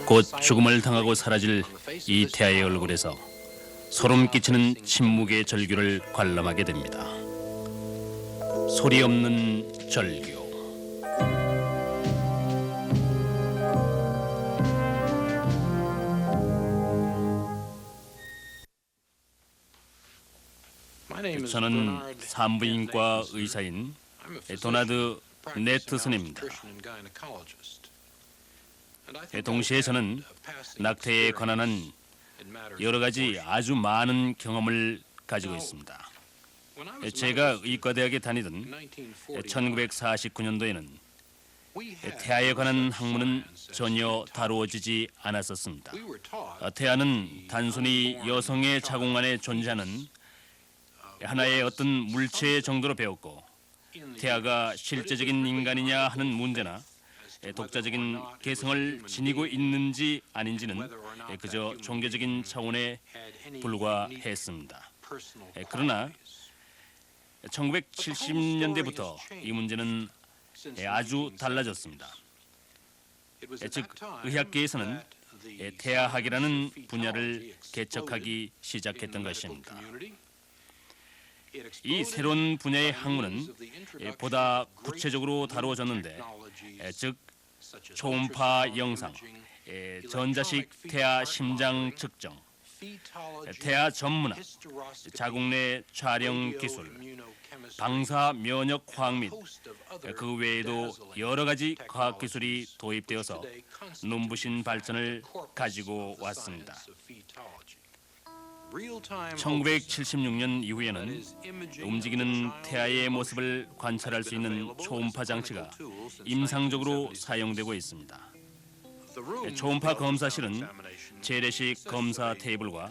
곧 죽음을 당하고 사라질 이 태아의 얼굴에서 소름 끼치는 침묵의 절규를 관람하게 됩니다. 소리 없는 절규. 저는 산부인과 의사인 도나드 네트슨입니다. 동시에 저는 낙태에 관한 한 여러 가지 아주 많은 경험을 가지고 있습니다. 제가 의과대학에 다니던 1949년도에는 태아에 관한 학문은 전혀 다루어지지 않았었습니다. 태아는 단순히 여성의 자궁 안에 존재하는 하나의 어떤 물체 정도로 배웠고, 태아가 실제적인 인간이냐 하는 문제나 독자적인 개성을 지니고 있는지 아닌지는 그저 종교적인 차원에 불과했습니다. 그러나 1970년대부터 이 문제는 아주 달라졌습니다. 즉, 의학계에서는 태아학이라는 분야를 개척하기 시작했던 것입니다. 이 새로운 분야의 학문은 보다 구체적으로 다루어졌는데, 즉 초음파 영상, 전자식 태아 심장 측정, 태아 전문학, 자궁 내 촬영 기술, 방사 면역 화학 및 그 외에도 여러 가지 과학 기술이 도입되어서 눈부신 발전을 가지고 왔습니다. 1976년 이후에는 움직이는 태아의 모습을 관찰할 수 있는 초음파 장치가 임상적으로 사용되고 있습니다. 초음파 검사실은 재래식 검사 테이블과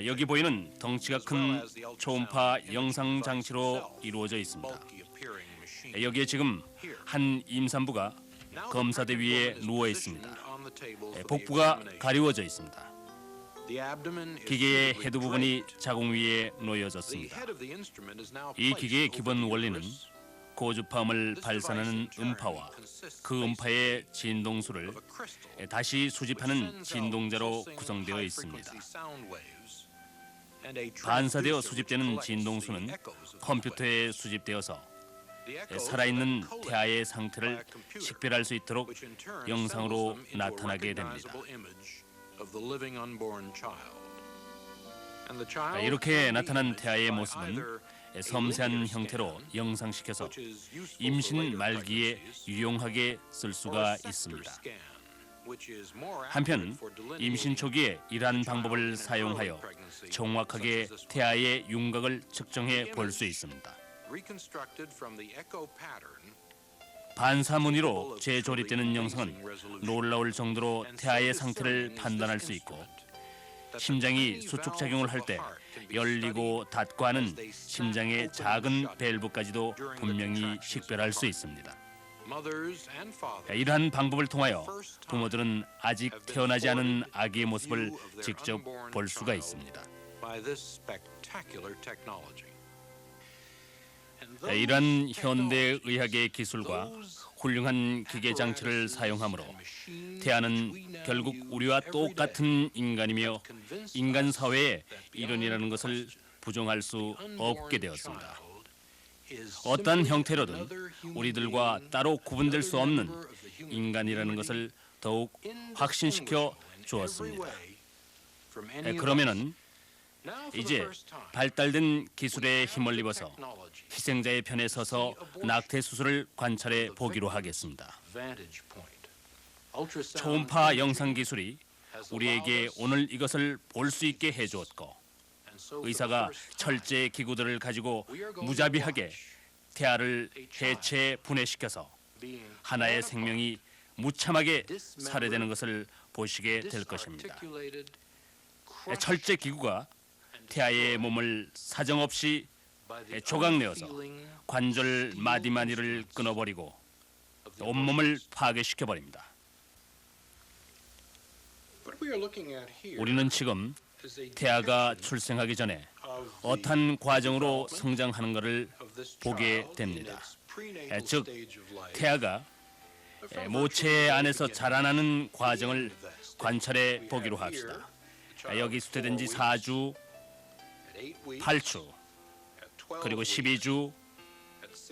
여기 보이는 덩치가 큰 초음파 영상 장치로 이루어져 있습니다. 여기에 지금 한 임산부가 검사대 위에 누워 있습니다. 복부가 가리워져 있습니다. 기계의 헤드 부분이 자궁 위에 놓여졌습니다. 이 기계의 기본 원리는 고주파음을 발산하는 음파와 그 음파의 진동수를 다시 수집하는 진동자로 구성되어 있습니다. 반사되어 수집되는 진동수는 컴퓨터에 수집되어서 살아있는 태아의 상태를 식별할 수 있도록 영상으로 나타나게 됩니다. 이렇게 나타난 태아의 모습은 섬세한 형태로 영상시켜서 임신 말기에 유용하게 쓸 수가 있습니다. 한편 임신 초기에 이러한 방법을 사용하여 정확하게 태아의 윤곽을 측정해 볼 수 있습니다. 반사무늬로 재조립되는 영상은 놀라울 정도로 태아의 상태를 판단할 수 있고, 심장이 수축작용을 할 때 열리고 닫고 하는 심장의 작은 밸브까지도 분명히 식별할 수 있습니다. 이러한 방법을 통하여 부모들은 아직 태어나지 않은 아기의 모습을 직접 볼 수가 있습니다. 이러한 현대 의학의 기술과 훌륭한 기계 장치를 사용하므로 태아는 결국 우리와 똑같은 인간이며 인간 사회의 일원이라는 것을 부정할 수 없게 되었습니다. 어떠한 형태로든 우리들과 따로 구분될 수 없는 인간이라는 것을 더욱 확신시켜 주었습니다. 그러면은 이제 발달된 기술에 힘을 입어서 희생자의 편에 서서 낙태 수술을 관찰해 보기로 하겠습니다. 초음파 영상 기술이 우리에게 오늘 이것을 볼 수 있게 해주었고, 의사가 철제 기구들을 가지고 무자비하게 태아를 해체 분해시켜서 하나의 생명이 무참하게 살해되는 것을 보시게 될 것입니다. 철제 기구가 태아의 몸을 사정없이 조각내어서 관절 마디마디를 끊어버리고 온몸을 파괴시켜버립니다. 우리는 지금 태아가 출생하기 전에 어떤 과정으로 성장하는 것을 보게 됩니다. 즉, 태아가 모체 안에서 자라나는 과정을 관찰해 보기로 합시다. 여기 수태된 지 4주, 8주, 그리고 12주,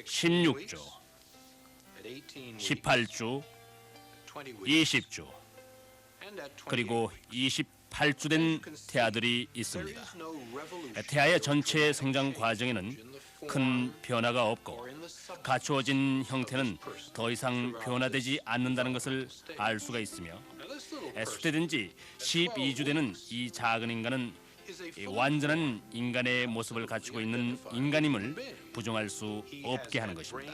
16주, 18주, 20주, 그리고 28주 된 태아들이 있습니다. 태아의 전체 성장 과정에는 큰 변화가 없고 갖추어진 형태는 더 이상 변화되지 않는다는 것을 알 수가 있으며, 수태된 지 12주 되는 이 작은 인간은 완전한 인간의 모습을 갖추고 있는 인간임을 부정할 수 없게 하는 것입니다.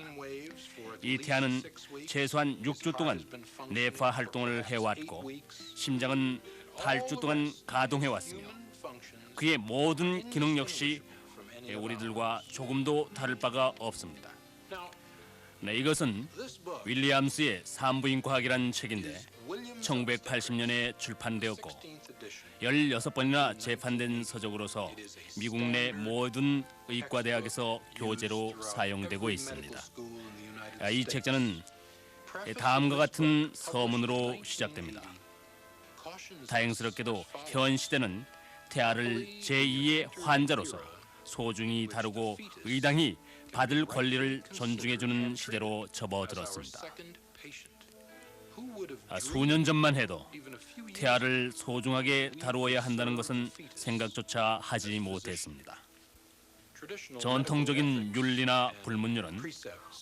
이 태아는 최소한 6주 동안 뇌파 활동을 해왔고 심장은 8주 동안 가동해왔으며 그의 모든 기능 역시 우리들과 조금도 다를 바가 없습니다. 이것은 윌리엄스의 산부인과학이라는 책인데 1980년에 출판되었고 16번이나 재판된 서적으로서 미국 내 모든 의과대학에서 교재로 사용되고 있습니다. 이 책자는 다음과 같은 서문으로 시작됩니다. 다행스럽게도 현 시대는 태아를 제2의 환자로서 소중히 다루고 의당히 받을 권리를 존중해주는 시대로 접어들었습니다. 수년 전만 해도 태아를 소중하게 다루어야 한다는 것은 생각조차 하지 못했습니다. 전통적인 윤리나 불문율은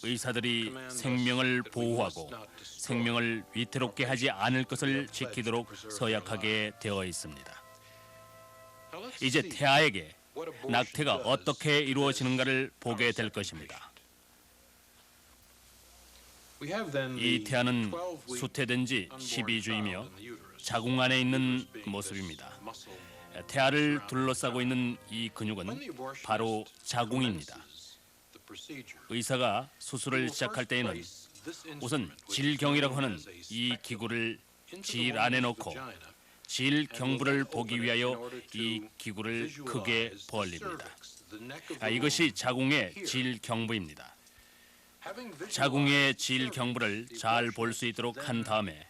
의사들이 생명을 보호하고 생명을 위태롭게 하지 않을 것을 지키도록 서약하게 되어 있습니다. 이제 태아에게 낙태가 어떻게 이루어지는가를 보게 될 것입니다. 이 태아는 수태된 지 12주이며 자궁 안에 있는 모습입니다. 태아를 둘러싸고 있는 이 근육은 바로 자궁입니다. 의사가 수술을 시작할 때에는 우선 질경이라고 하는 이 기구를 질 안에 넣고 질경부를 보기 위하여 이 기구를 크게 벌립니다. 이것이 자궁의 질경부입니다. 자궁의 질경부를 잘 볼 수 있도록 한 다음에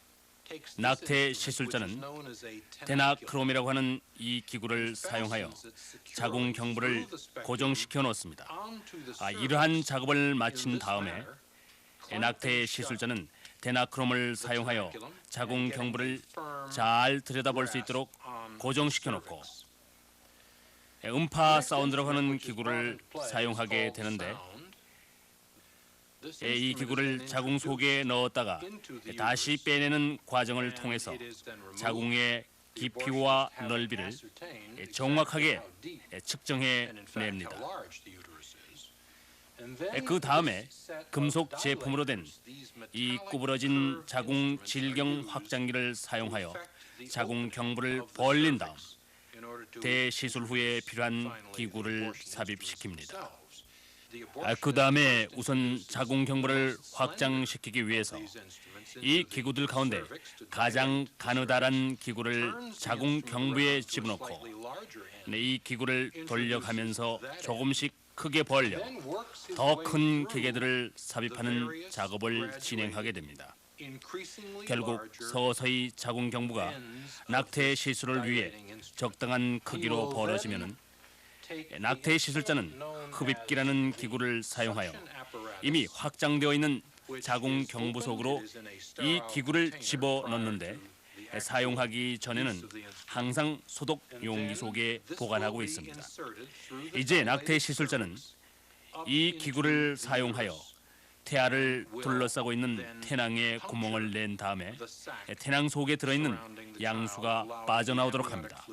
낙태 시술자는 데나크롬이라고 하는 이 기구를 사용하여 자궁 경부를 고정시켜 놓습니다. 이러한 작업을 마친 다음에 낙태 시술자는 데나크롬을 사용하여 자궁 경부를 잘 들여다볼 수 있도록 고정시켜 놓고 음파 사운드라고 하는 기구를 사용하게 되는데, 이 기구를 자궁 속에 넣었다가 다시 빼내는 과정을 통해서 자궁의 깊이와 넓이를 정확하게 측정해 냅니다. 그 다음에 금속 제품으로 된 이 구부러진 자궁 질경 확장기를 사용하여 자궁 경부를 벌린 다음 대시술 후에 필요한 기구를 삽입시킵니다. 그 다음에 우선 자궁 경부를 확장시키기 위해서 이 기구들 가운데 가장 가느다란 기구를 자궁 경부에 집어넣고 이 기구를 돌려가면서 조금씩 크게 벌려 더 큰 기계들을 삽입하는 작업을 진행하게 됩니다. 결국 서서히 자궁 경부가 낙태 시술을 위해 적당한 크기로 벌어지면은 낙태 시술자는 흡입기라는 기구를 사용하여 이미 확장되어 있는 자궁 경부 속으로 이 기구를 집어넣는데, 사용하기 전에는 항상 소독 용기 속에 보관하고 있습니다. 이제 낙태 시술자는 이 기구를 사용하여 태아를 둘러싸고 있는 태낭에 구멍을 낸 다음에 태낭 속에 들어있는 양수가 빠져나오도록 합니다.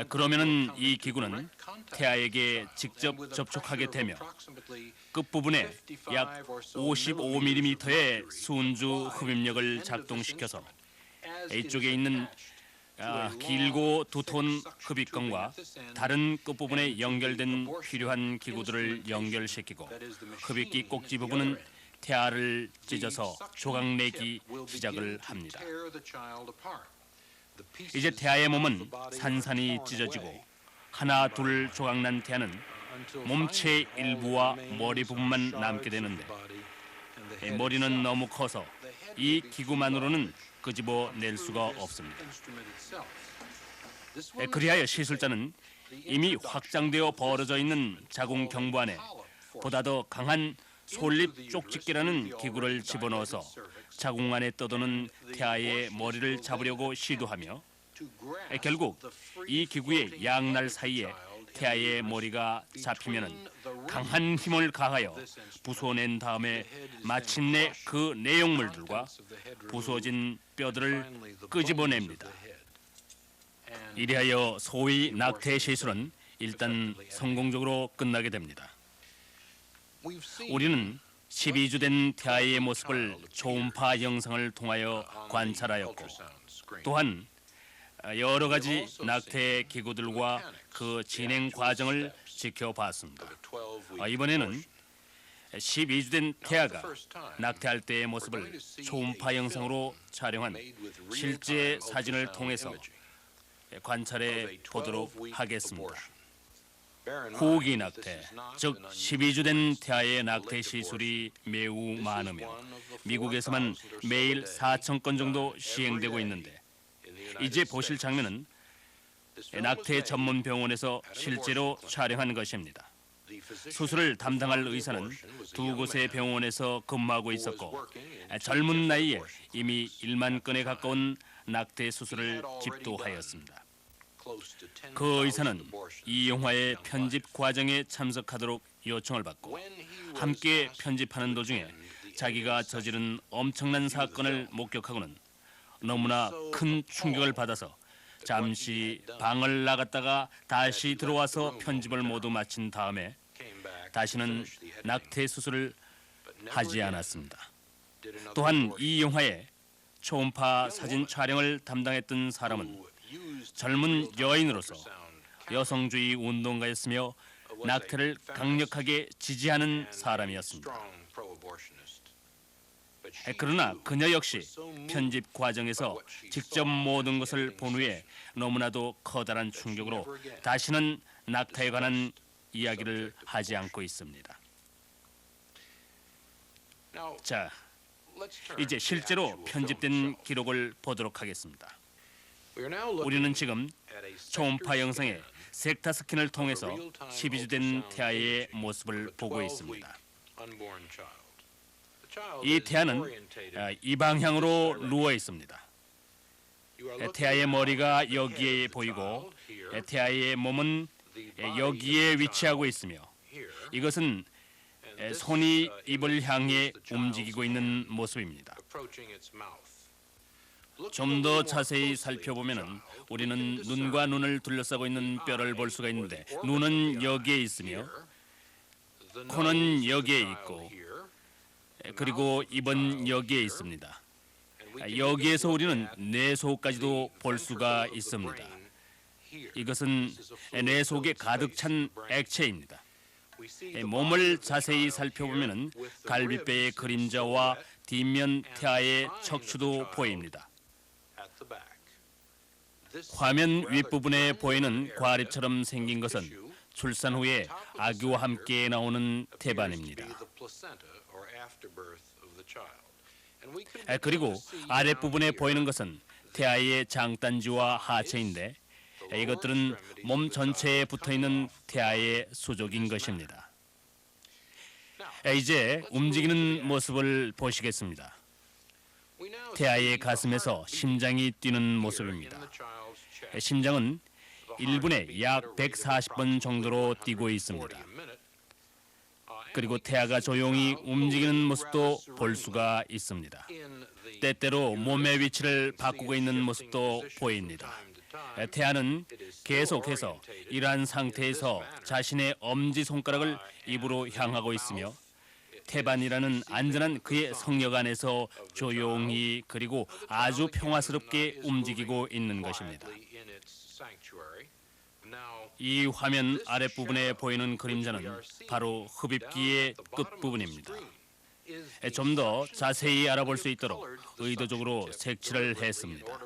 그러면은 이 기구는 태아에게 직접 접촉하게 되며 끝부분에 약 55mm의 순주 흡입력을 작동시켜서 이쪽에 있는 길고 두터운 흡입건과 다른 끝부분에 연결된 필요한 기구들을 연결시키고 흡입기 꼭지 부분은 태아를 찢어서 조각내기 시작을 합니다. 이제 태아의 몸은 산산이 찢어지고 하나 둘 조각난 태아는 몸체 일부와 머리 부분만 남게 되는데, 머리는 너무 커서 이 기구만으로는 끄집어낼 수가 없습니다. 그리하여 시술자는 이미 확장되어 벌어져 있는 자궁 경부 안에 보다 더 강한 솔잎 쪽집게라는 기구를 집어넣어서 자궁 안에 떠도는 태아의 머리를 잡으려고 시도하며 결국 이 기구의 양날 사이에 태아의 머리가 잡히면은 강한 힘을 가하여 부숴낸 다음에 마침내 그 내용물들과 부서진 뼈들을 끄집어냅니다. 이리하여 소위 낙태 시술은 일단 성공적으로 끝나게 됩니다. 우리는 12주 된 태아의 모습을 초음파 영상을 통하여 관찰하였고 또한 여러 가지 낙태 기구들과 그 진행 과정을 지켜봤습니다. 이번에는 12주 된 태아가 낙태할 때의 모습을 초음파 영상으로 촬영한 실제 사진을 통해서 관찰해 보도록 하겠습니다. 후기 낙태, 즉 12주 된 태아의 낙태 시술이 매우 많으며 미국에서만 매일 4,000건 정도 시행되고 있는데 이제 보실 장면은 낙태 전문 병원에서 실제로 촬영한 것입니다. 수술을 담당할 의사는 두 곳의 병원에서 근무하고 있었고 젊은 나이에 이미 1만 건에 가까운 낙태 수술을 집도하였습니다. 그 의사는 이 영화의 편집 과정에 참석하도록 요청을 받고 함께 편집하는 도중에 자기가 저지른 엄청난 사건을 목격하고는 너무나 큰 충격을 받아서 잠시 방을 나갔다가 다시 들어와서 편집을 모두 마친 다음에 다시는 낙태 수술을 하지 않았습니다. 또한 이 영화의 초음파 사진 촬영을 담당했던 사람은 젊은 여인으로서 여성주의 운동가였으며 낙태를 강력하게 지지하는 사람이었습니다. 그러나 그녀 역시 편집 과정에서 직접 모든 것을 본 후에 너무나도 커다란 충격으로 다시는 낙태에 관한 이야기를 하지 않고 있습니다. 자, 이제 실제로 편집된 기록을 보도록 하겠습니다. 우리는 지금 초음파 영상의 섹타 스캔을 통해서 12주 된 태아의 모습을 보고 있습니다. 이 태아는 이 방향으로 누워 있습니다. 태아의 머리가 여기에 보이고 태아의 몸은 여기에 위치하고 있으며 이것은 손이 입을 향해 움직이고 있는 모습입니다. 좀 더 자세히 살펴보면 우리는 눈과 눈을 둘러싸고 있는 뼈를 볼 수가 있는데 눈은 여기에 있으며 코는 여기에 있고 그리고 입은 여기에 있습니다. 여기에서 우리는 뇌 속까지도 볼 수가 있습니다. 이것은 뇌 속에 가득 찬 액체입니다. 몸을 자세히 살펴보면 갈비뼈의 그림자와 뒷면 태아의 척추도 보입니다. 화면 윗부분에 보이는 과립처럼 생긴 것은 출산 후에 아기와 함께 나오는 태반입니다. 그리고 아랫부분에 보이는 것은 태아의 장단지와 하체인데 이것들은 몸 전체에 붙어있는 태아의 수족인 것입니다. 이제 움직이는 모습을 보시겠습니다. 태아의 가슴에서 심장이 뛰는 모습입니다. 심장은 1분에 약 140번 정도로 뛰고 있습니다. 그리고 태아가 조용히 움직이는 모습도 볼 수가 있습니다. 때때로 몸의 위치를 바꾸고 있는 모습도 보입니다. 태아는 계속해서 이러한 상태에서 자신의 엄지손가락을 입으로 향하고 있으며 태반이라는 안전한 그의 성역 안에서 조용히 그리고 아주 평화스럽게 움직이고 있는 것입니다. 이 화면 아랫부분에 보이는 그림자는 바로 흡입기의 끝부분입니다. 좀 더 자세히 알아볼 수 있도록 의도적으로 색칠을 했습니다.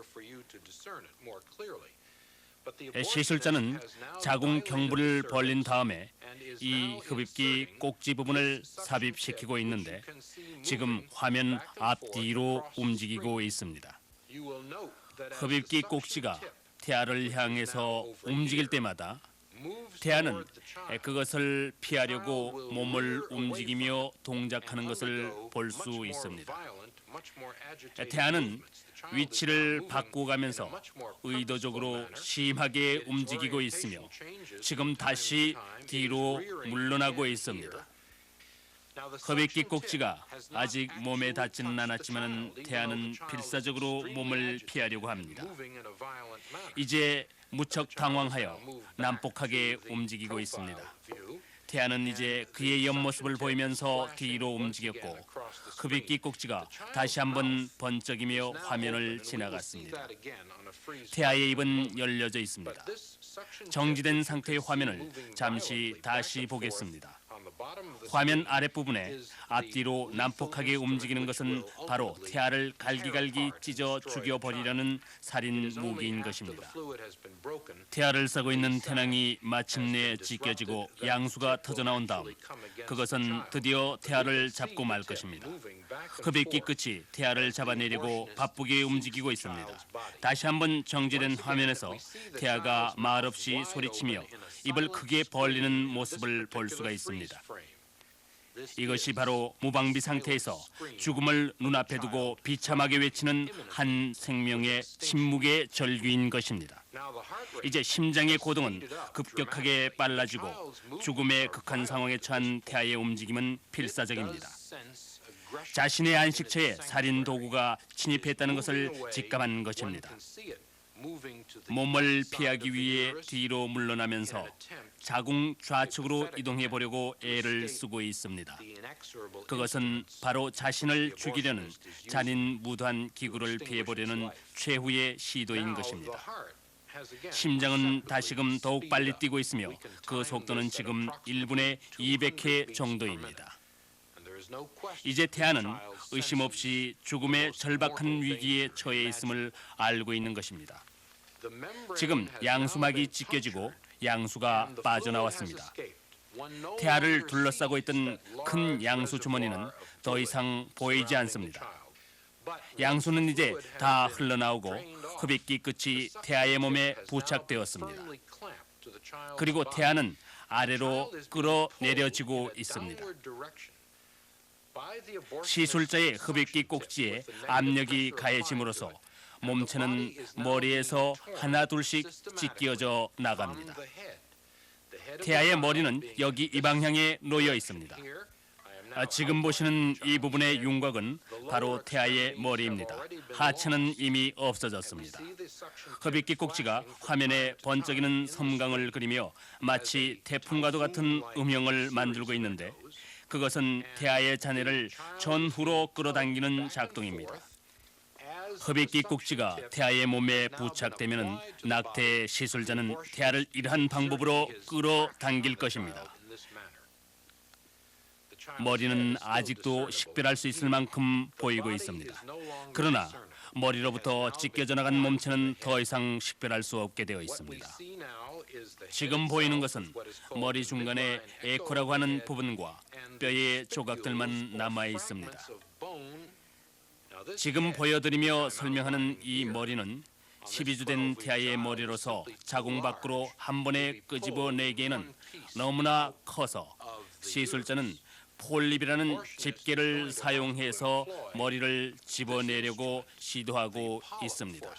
시술자는 자궁 경부를 벌린 다음에 이 흡입기 꼭지 부분을 삽입시키고 있는데 지금 화면 앞뒤로 움직이고 있습니다. 흡입기 꼭지가 태아를 향해서 움직일 때마다 태아는 그것을 피하려고 몸을 움직이며 동작하는 것을 볼 수 있습니다. 태아는 위치를 바꾸가면서 의도적으로 심하게 움직이고 있으며 지금 다시 뒤로 물러나고 있습니다. 흡입기 꼭지가 아직 몸에 닿지는 않았지만 태아는 필사적으로 몸을 피하려고 합니다. 이제 무척 당황하여 난폭하게 움직이고 있습니다. 태아는 이제 그의 옆모습을 보이면서 뒤로 움직였고 흡입기 꼭지가 다시 한번 번쩍이며 화면을 지나갔습니다. 태아의 입은 열려져 있습니다. 정지된 상태의 화면을 잠시 다시 보겠습니다. 화면 아랫부분에 앞뒤로 난폭하게 움직이는 것은 바로 태아를 갈기갈기 찢어 죽여버리려는 살인 무기인 것입니다. 태아를 싸고 있는 태낭이 마침내 찢겨지고 양수가 터져나온 다음 그것은 드디어 태아를 잡고 말 것입니다. 흡입기 끝이 태아를 잡아내려고 바쁘게 움직이고 있습니다. 다시 한번 정지된 화면에서 태아가 말없이 소리치며 입을 크게 벌리는 모습을 볼 수가 있습니다. 이것이 바로 무방비 상태에서 죽음을 눈앞에 두고 비참하게 외치는 한 생명의 침묵의 절규인 것입니다. 이제 심장의 고동은 급격하게 빨라지고 죽음의 극한 상황에 처한 태아의 움직임은 필사적입니다. 자신의 안식처에 살인 도구가 침입했다는 것을 직감한 것입니다. 몸을 피하기 위해 뒤로 물러나면서 자궁 좌측으로 이동해 보려고 애를 쓰고 있습니다. 그것은 바로 자신을 죽이려는 잔인무도한 기구를 피해보려는 최후의 시도인 것입니다. 심장은 다시금 더욱 빨리 뛰고 있으며 그 속도는 지금 1분에 200회 정도입니다. 이제 태아는 의심 없이 죽음의 절박한 위기에 처해 있음을 알고 있는 것입니다. 지금 양수막이 찢겨지고 양수가 빠져나왔습니다. 태아를 둘러싸고 있던 큰 양수 주머니는 더 이상 보이지 않습니다. 양수는 이제 다 흘러나오고 흡입기 끝이 태아의 몸에 부착되었습니다. 그리고 태아는 아래로 끌어내려지고 있습니다. 시술자의 흡입기 꼭지에 압력이 가해짐으로써 몸체는 머리에서 하나둘씩 찢겨져 나갑니다. 태아의 머리는 여기 이 방향에 놓여 있습니다. 지금 보시는 이 부분의 윤곽은 바로 태아의 머리입니다. 하체는 이미 없어졌습니다. 흡입기 꼭지가 화면에 번쩍이는 섬광을 그리며 마치 태풍과도 같은 음영을 만들고 있는데 그것은 태아의 자네를 전후로 끌어당기는 작동입니다. 흡입기 꼭지가 태아의 몸에 부착되면 낙태 시술자는 태아를 이러한 방법으로 끌어당길 것입니다. 머리는 아직도 식별할 수 있을 만큼 보이고 있습니다. 그러나 머리로부터 찢겨져 나간 몸체는 더 이상 식별할 수 없게 되어 있습니다. 지금 보이는 것은 머리 중간에 에코라고 하는 부분과 뼈의 조각들만 남아 있습니다. 지금 보여드리며 설명하는 이 머리는 12주 된 태아의 머리로서 자궁 밖으로 한 번에 끄집어내기에는 너무나 커서 시술자는 폴립이라는 집게를 사용해서 머리를 집어내려고 시도하고 있습니다.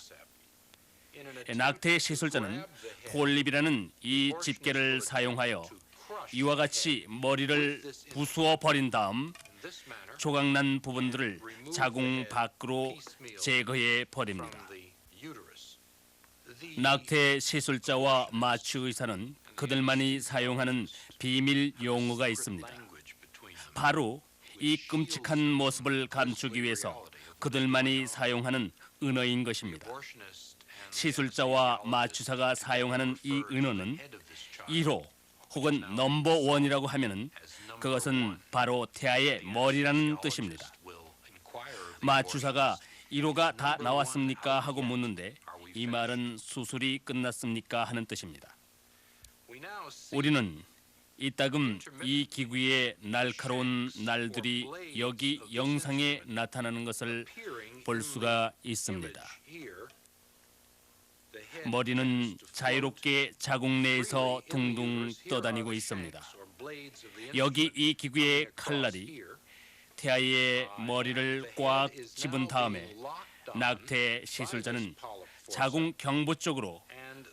낙태 시술자는 폴립이라는 이 집게를 사용하여 이와 같이 머리를 부수어 버린 다음 조각난 부분들을 자궁 밖으로 제거해 버립니다. 낙태 시술자와 마취 의사는 그들만이 사용하는 비밀 용어가 있습니다. 바로 이 끔찍한 모습을 감추기 위해서 그들만이 사용하는 은어인 것입니다. 시술자와 마취사가 사용하는 이 은어는 1호 혹은 넘버 1이라고 하면은 그것은 바로 태아의 머리라는 뜻입니다. 마취사가 1호가 다 나왔습니까? 하고 묻는데 이 말은 수술이 끝났습니까 하는 뜻입니다. 우리는 이따금 이 기구의 날카로운 날들이 여기 영상에 나타나는 것을 볼 수가 있습니다. 머리는 자유롭게 자국 내에서 둥둥 떠다니고 있습니다. 여기 이 기구의 칼날이 태아의 머리를 꽉 집은 다음에 낙태 시술자는 자궁 경부 쪽으로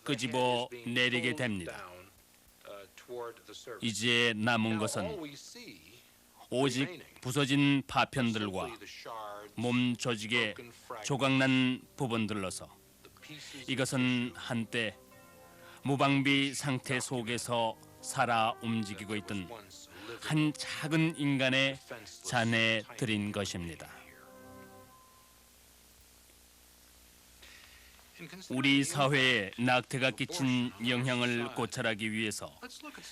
끄집어 내리게 됩니다. 이제 남은 것은 오직 부서진 파편들과 몸 조직의 조각난 부분들로서 이것은 한때 무방비 상태 속에서 살아 움직이고 있던 한 작은 인간의 자네들인 것입니다. 우리 사회에 낙태가 끼친 영향을 고찰하기 위해서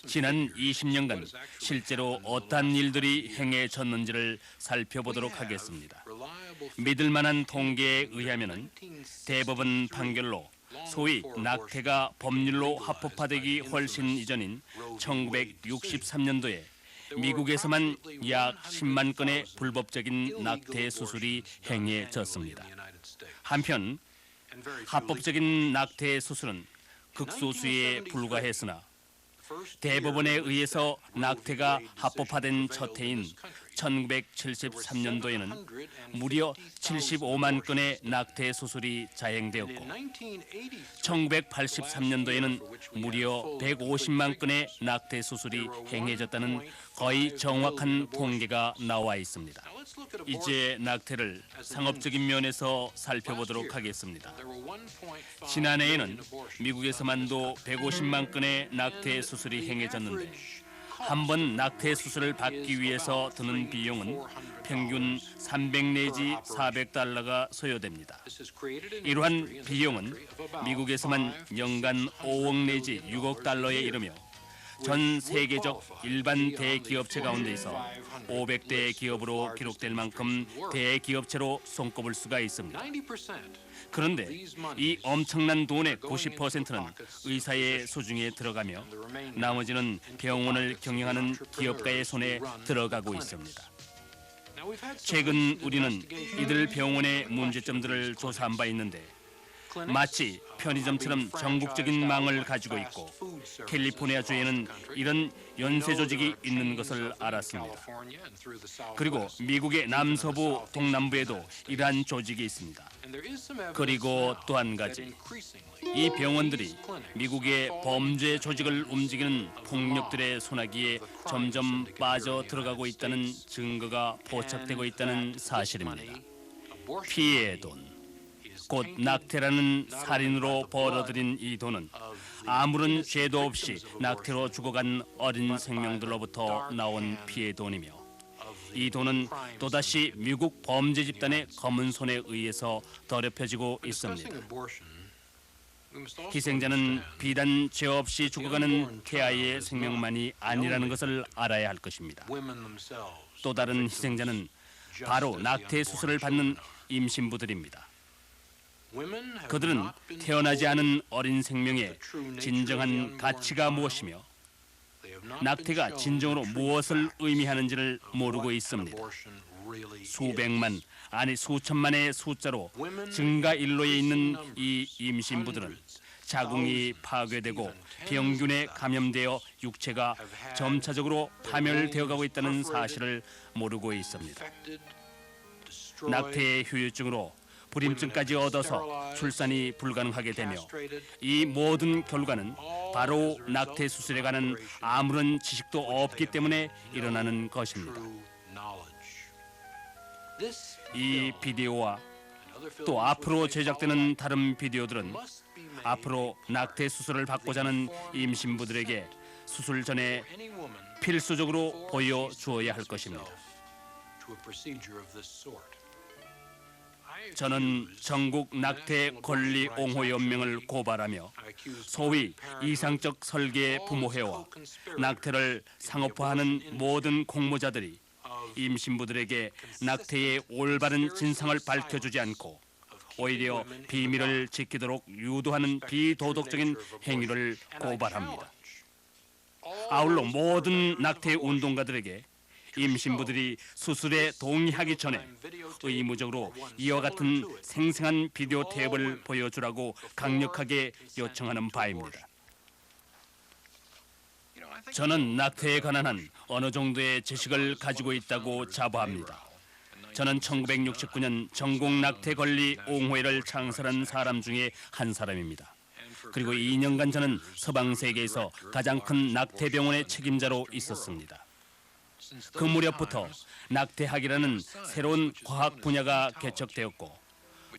지난 20년간 실제로 어떠한 일들이 행해졌는지를 살펴보도록 하겠습니다. 믿을 만한 통계에 의하면 대법원 판결로 소위 낙태가 법률로 합법화되기 훨씬 이전인 1963년도에 미국에서만 약 10만 건의 불법적인 낙태 수술이 행해졌습니다. 한편 합법적인 낙태 수술은 극소수에 불과했으나 대법원에 의해서 낙태가 합법화된 첫 해인 1973년도에는 무려 75만 건의 낙태 수술이 자행되었고 1983년도에는 무려 150만 건의 낙태 수술이 행해졌다는 거의 정확한 통계가 나와 있습니다. 이제 낙태를 상업적인 면에서 살펴보도록 하겠습니다. 지난해에는 미국에서만도 150만 건의 낙태 수술이 행해졌는데 한 번 낙태 수술을 받기 위해서 드는 비용은 평균 300 내지 400달러가 소요됩니다. 이러한 비용은 미국에서만 연간 5억 내지 6억 달러에 이르며 전 세계적 일반 대기업체 가운데서 500대 기업으로 기록될 만큼 대기업체로 손꼽을 수가 있습니다. 그런데 이 엄청난 돈의 90%는 의사의 소중에 들어가며 나머지는 병원을 경영하는 기업가의 손에 들어가고 있습니다. 최근 우리는 이들 병원의 문제점들을 조사한 바 있는데 마치 편의점처럼 전국적인 망을 가지고 있고 캘리포니아주에는 이런 연쇄 조직이 있는 것을 알았습니다. 그리고 미국의 남서부 동남부에도 이러한 조직이 있습니다. 그리고 또 한 가지, 이 병원들이 미국의 범죄 조직을 움직이는 폭력들의 소나기에 점점 빠져 들어가고 있다는 증거가 포착되고 있다는 사실입니다. 피해의 돈, 곧 낙태라는 살인으로 벌어들인 이 돈은 아무런 죄도 없이 낙태로 죽어간 어린 생명들로부터 나온 피해 돈이며 이 돈은 또다시 미국 범죄 집단의 검은 손에 의해서 더럽혀지고 있습니다. 희생자는 비단 죄 없이 죽어가는 태아의 생명만이 아니라는 것을 알아야 할 것입니다. 또 다른 희생자는 바로 낙태 수술을 받는 임신부들입니다. 그들은 태어나지 않은 어린 생명의 진정한 가치가 무엇이며 낙태가 진정으로 무엇을 의미하는지를 모르고 있습니다. 수백만, 아니 수천만의 숫자로 증가 일로에 있는 이 임신부들은 자궁이 파괴되고 병균에 감염되어 육체가 점차적으로 파멸되어가고 있다는 사실을 모르고 있습니다. 낙태의 후유증으로 불임증까지 얻어서 출산이 불가능하게 되며 이 모든 결과는 바로 낙태 수술에 관한 아무런 지식도 없기 때문에 일어나는 것입니다. 이 비디오와 또 앞으로 제작되는 다른 비디오들은 앞으로 낙태 수술을 받고자 하는 임신부들에게 수술 전에 필수적으로 보여주어야 할 것입니다. 저는 전국 낙태 권리 옹호 연맹을 고발하며 소위 이상적 설계 부모회와 낙태를 상업화하는 모든 공모자들이 임신부들에게 낙태의 올바른 진상을 밝혀주지 않고 오히려 비밀을 지키도록 유도하는 비도덕적인 행위를 고발합니다. 아울러 모든 낙태 운동가들에게 임신부들이 수술에 동의하기 전에 의무적으로 이와 같은 생생한 비디오 테이프를 보여주라고 강력하게 요청하는 바입니다. 저는 낙태에 관한 한 어느 정도의 지식을 가지고 있다고 자부합니다. 저는 1969년 전국 낙태 권리 옹호회를 창설한 사람 중에 한 사람입니다. 그리고 2년간 저는 서방 세계에서 가장 큰 낙태 병원의 책임자로 있었습니다. 그 무렵부터 낙태학이라는 새로운 과학 분야가 개척되었고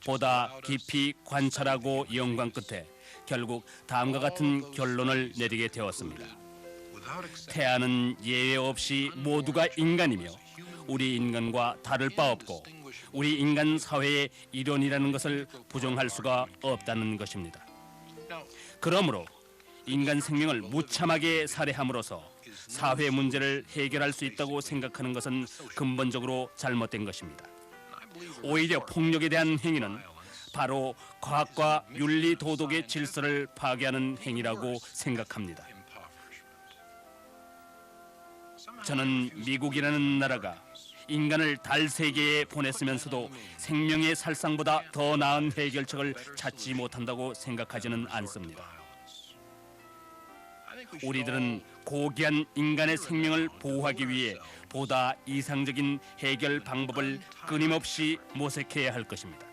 보다 깊이 관찰하고 연구한 끝에 결국 다음과 같은 결론을 내리게 되었습니다. 태아는 예외 없이 모두가 인간이며 우리 인간과 다를 바 없고 우리 인간 사회의 일원이라는 것을 부정할 수가 없다는 것입니다. 그러므로 인간 생명을 무참하게 살해함으로써 사회 문제를 해결할 수 있다고 생각하는 것은 근본적으로 잘못된 것입니다. 오히려 폭력에 대한 행위는 바로 과학과 윤리 도덕의 질서를 파괴하는 행위라고 생각합니다. 저는 미국이라는 나라가 인간을 달 세계에 보냈으면서도 생명의 살상보다 더 나은 해결책을 찾지 못한다고 생각하지는 않습니다. 우리들은 고귀한 인간의 생명을 보호하기 위해 보다 이상적인 해결 방법을 끊임없이 모색해야 할 것입니다.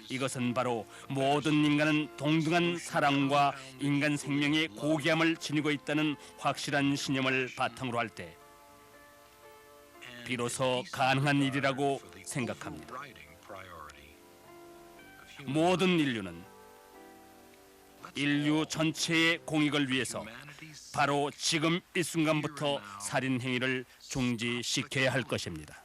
이것은 바로 모든 인간은 동등한 사랑과 인간 생명의 고귀함을 지니고 있다는 확실한 신념을 바탕으로 할 때 비로소 가능한 일이라고 생각합니다. 모든 인류 전체의 공익을 위해서 바로 지금 이 순간부터 살인 행위를 중지시켜야 할 것입니다.